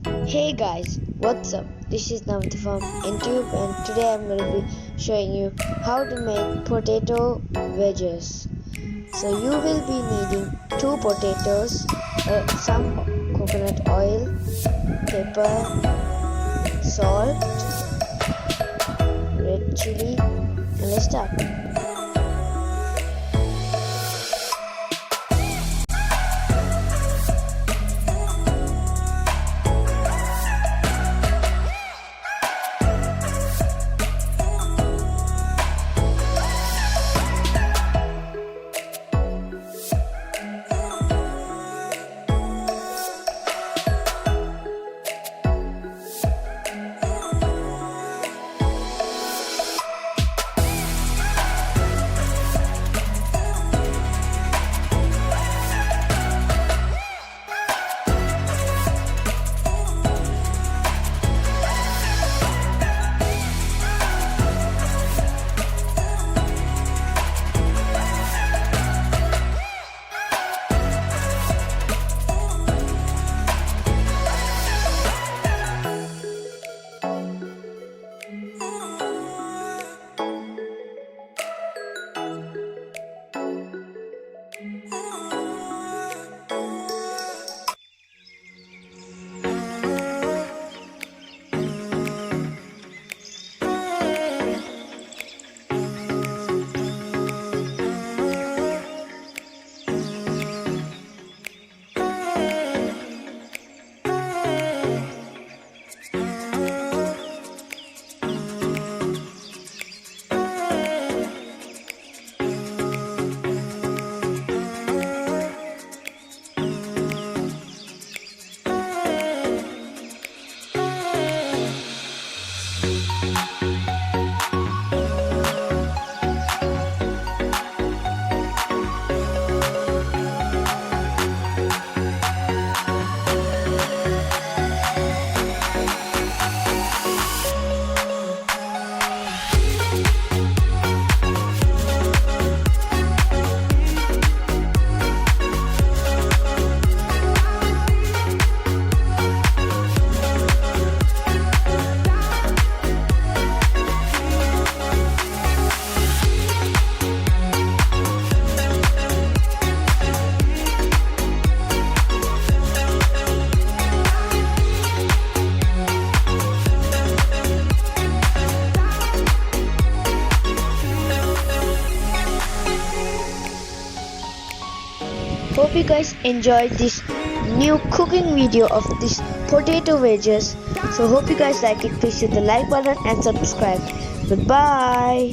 Hey guys, what's up? This is Namita from YouTube and today I'm going to be showing you how to make potato wedges. So you will be needing 2 potatoes, some coconut oil, pepper, salt, red chili, and let's start. Hope you guys enjoyed this new cooking video of this potato wedges. So hope you guys like it. Please hit the like button and subscribe. Goodbye.